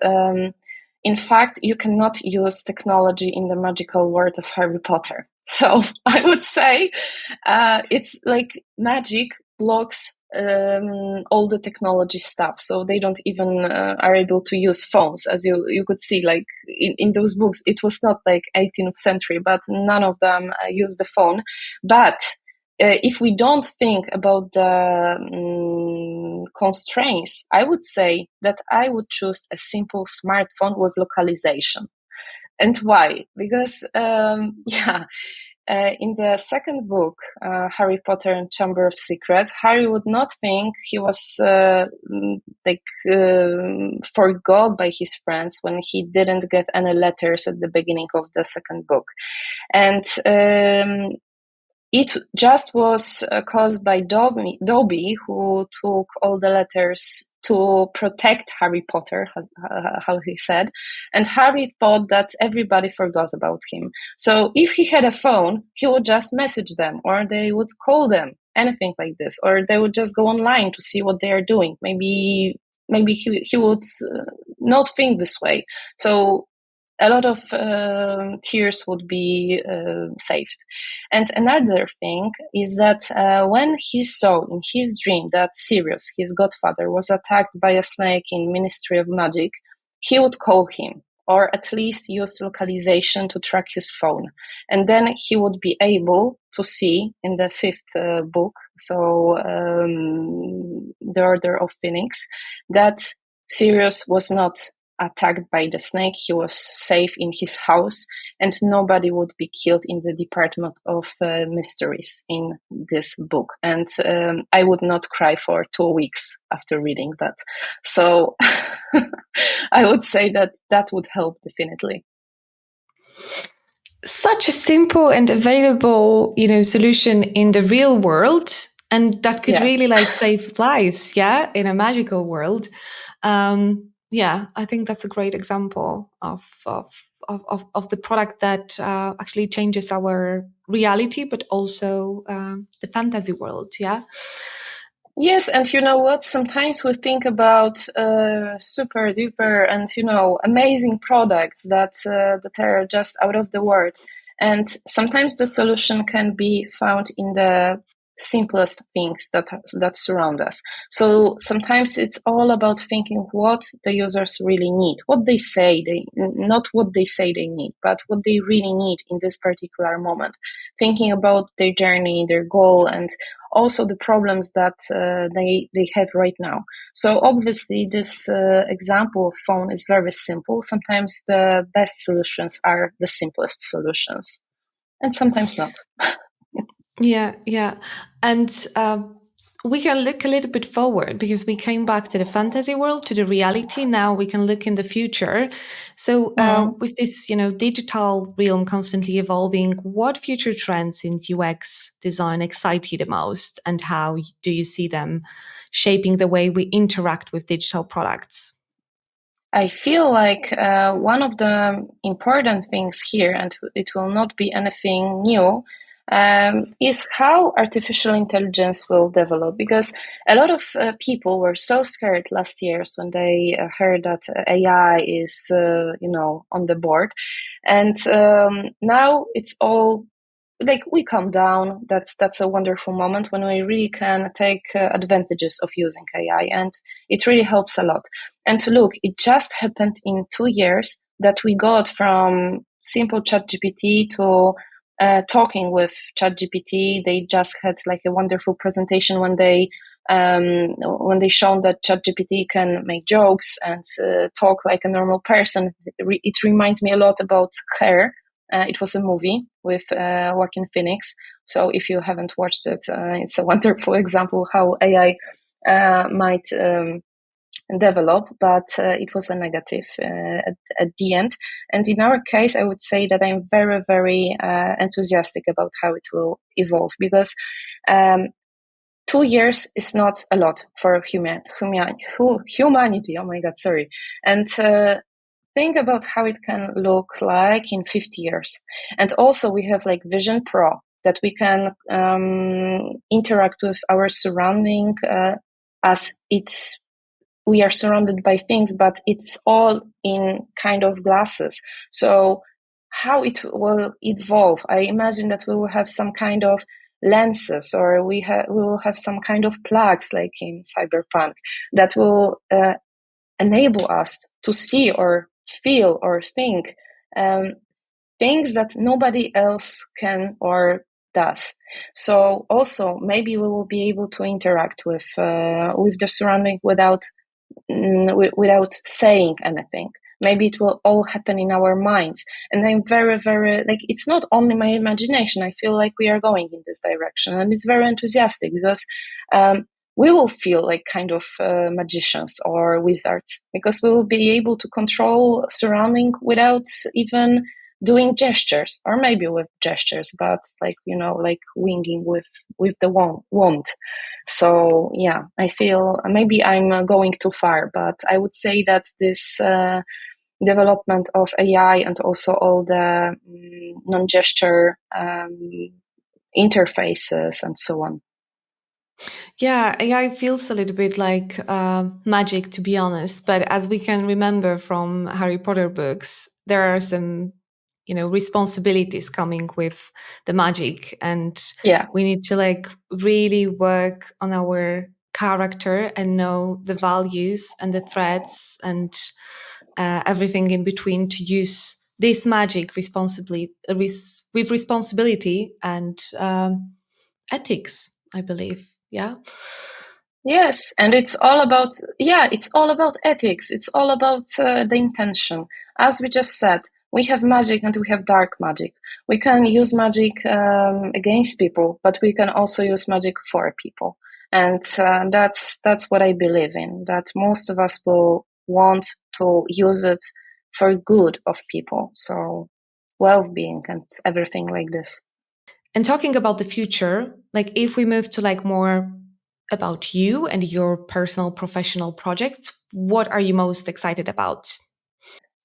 in fact, you cannot use technology in the magical world of Harry Potter. So I would say it's like magic blocks all the technology stuff. So they don't even are able to use phones, as you could see. Like in those books, it was not like 18th century, but none of them use the phone. But if we don't think about the constraints, I would say that I would choose a simple smartphone with localization. And why? Because, yeah, in the second book, Harry Potter and Chamber of Secrets, Harry would not think he was forgot by his friends when he didn't get any letters at the beginning of the second book. And it just was caused by Dobby, who took all the letters to protect Harry Potter, how he said. And Harry thought that everybody forgot about him. So if he had a phone, he would just message them, or they would call them, anything like this, or they would just go online to see what they are doing. Maybe he would not think this way. So a lot of tears would be saved. And another thing is that when he saw in his dream that Sirius, his godfather, was attacked by a snake in Ministry of Magic, he would call him, or at least use localization to track his phone. And then he would be able to see in the fifth book, so The Order of Phoenix, that Sirius was not attacked by the snake. He was safe in his house, and nobody would be killed in the department of mysteries in this book. And I would not cry for 2 weeks after reading that. So I would say that that would help definitely. Such a simple and available, solution in the real world, and that could Yeah. really like save lives, yeah, in a magical world. Yeah, I think that's a great example of the product that actually changes our reality, but also the fantasy world. Yeah. Yes, and you know what? Sometimes we think about super duper and amazing products that are just out of the world, and sometimes the solution can be found in the simplest things that surround us. So sometimes it's all about thinking what the users really need, what they say they not what they say they need, but what they really need in this particular moment. Thinking about their journey, their goal, and also the problems that they have right now. So obviously this example of phone is very simple. Sometimes the best solutions are the simplest solutions, and sometimes not. Yeah, yeah. And we can look a little bit forward because we came back to the fantasy world, to the reality. Now we can look in the future. So, Mm. with this, digital realm constantly evolving, what future trends in UX design excite you the most, and how do you see them shaping the way we interact with digital products? I feel like one of the important things here, and it will not be anything new, is how artificial intelligence will develop. Because a lot of people were so scared last years when they heard that AI is, on the board, and now it's all like we calm down. That's a wonderful moment when we really can take advantages of using AI, and it really helps a lot. And look, it just happened in 2 years that we got from simple ChatGPT to talking with ChatGPT. They just had like a wonderful presentation when they shown that ChatGPT can make jokes and talk like a normal person. It reminds me a lot about Her. It was a movie with Joaquin Phoenix. So if you haven't watched it, it's a wonderful example how AI might develop, but it was a negative at the end. And in our case, I would say that I'm very, very enthusiastic about how it will evolve, because 2 years is not a lot for humanity. Oh my God, sorry. And think about how it can look like in 50 years. And also we have like Vision Pro that we can interact with our surrounding as we are surrounded by things, but it's all in kind of glasses. So how it will evolve, I imagine that we will have some kind of lenses, or we will have some kind of plugs like in Cyberpunk that will enable us to see or feel or think things that nobody else can or does. So also maybe we will be able to interact with the surrounding without saying anything. Maybe it will all happen in our minds. And I'm very, very, like, it's not only my imagination. I feel like we are going in this direction. And it's very enthusiastic because we will feel like kind of magicians or wizards, because we will be able to control surrounding without even doing gestures, or maybe with gestures, but like, like winging with the wand. So yeah, I feel maybe I'm going too far, but I would say that this development of AI and also all the non-gesture interfaces and so on. Yeah, AI feels a little bit like magic, to be honest. But as we can remember from Harry Potter books, there are some, responsibilities coming with the magic, and Yeah. we need to like really work on our character and know the values and the threats and everything in between to use this magic responsibly, with responsibility and ethics, I believe. Yeah. Yes, and it's all about ethics. It's all about the intention. As we just said, We have magic and we have dark magic. We can use magic against people, but we can also use magic for people. And that's what I believe in, that most of us will want to use it for good of people. So well-being and everything like this. And talking about the future, like if we move to like more about you and your personal professional projects, what are you most excited about?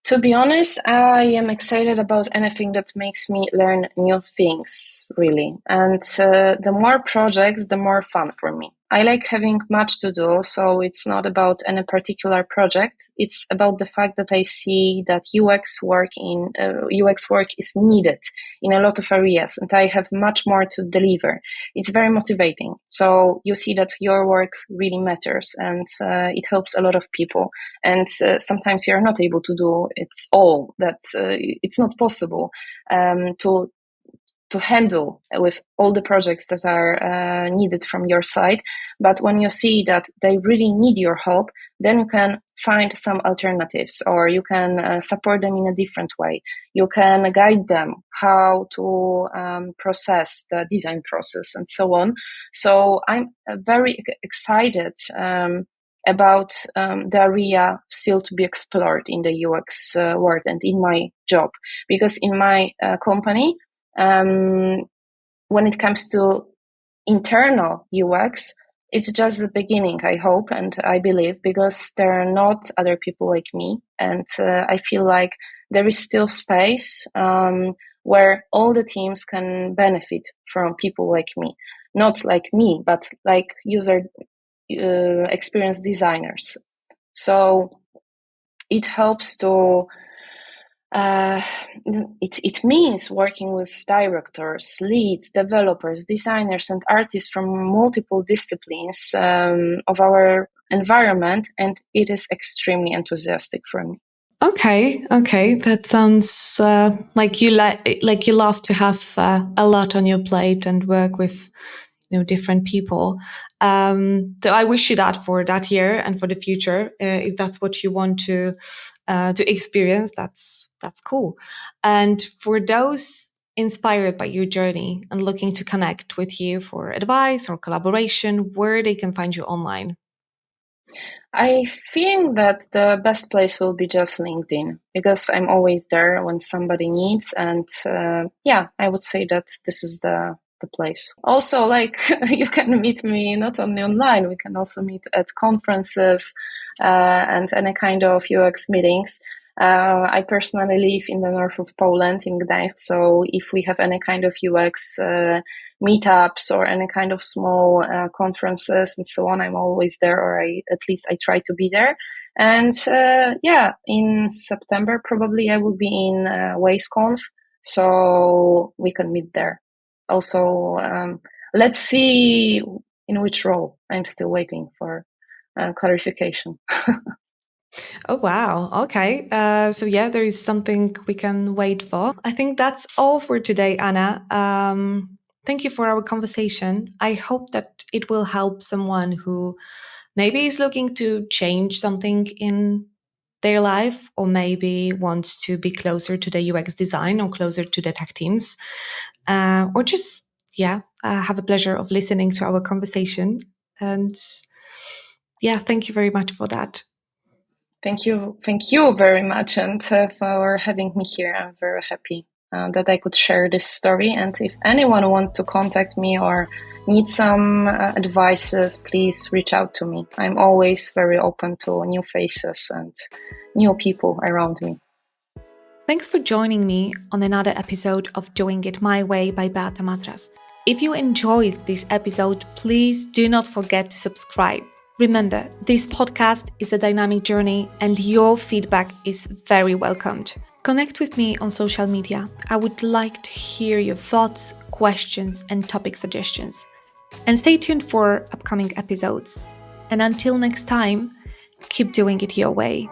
To be honest, I am excited about anything that makes me learn new things, really. And the more projects, the more fun for me. I like having much to do, so it's not about any particular project. It's about the fact that I see that UX work is needed in a lot of areas, and I have much more to deliver. It's very motivating. So you see that your work really matters, and it helps a lot of people. And sometimes you're not able to do it all. That it's not possible to handle with all the projects that are needed from your side. But when you see that they really need your help, then you can find some alternatives, or you can support them in a different way. You can guide them how to process the design process and so on. So I'm very excited about the area still to be explored in the UX world and in my job, because in my company, when it comes to internal UX, it's just the beginning, I hope and I believe, because there are not other people like me. And I feel like there is still space where all the teams can benefit from people like me. Not like me, but like user experienced designers. So it helps to it means working with directors, leads, developers, designers, and artists from multiple disciplines of our environment, and it is extremely enthusiastic for me. Okay, that sounds like you love to have a lot on your plate and work with different people. So I wish you that for that year and for the future. If that's what you want to experience, that's cool. And for those inspired by your journey and looking to connect with you for advice or collaboration, where they can find you online. I think that the best place will be just LinkedIn, because I'm always there when somebody needs. And yeah, I would say that this is the place. Also, like you can meet me not only online, we can also meet at conferences and any kind of UX meetings. I personally live in the north of Poland, in Gdańsk. So if we have any kind of UX meetups or any kind of small conferences and so on, I'm always there, or at least I try to be there. And yeah, in September probably I will be in WasteConf, so we can meet there. Also, let's see in which role. I'm still waiting for clarification. Oh, wow. Okay. So, yeah, there is something we can wait for. I think that's all for today, Anna. Thank you for our conversation. I hope that it will help someone who maybe is looking to change something in their life, or maybe wants to be closer to the UX design or closer to the tech teams, or just, yeah, have a pleasure of listening to our conversation. And yeah, thank you very much for that. Thank you very much, and for having me here. I'm very happy that I could share this story. And if anyone wants to contact me or need some advices, please reach out to me. I'm always very open to new faces and new people around me. Thanks for joining me on another episode of Doing It My Way by Beata Matras. If you enjoyed this episode, please do not forget to subscribe. Remember, this podcast is a dynamic journey and your feedback is very welcomed. Connect with me on social media. I would like to hear your thoughts, questions, and topic suggestions. And stay tuned for upcoming episodes. And until next time, keep doing it your way.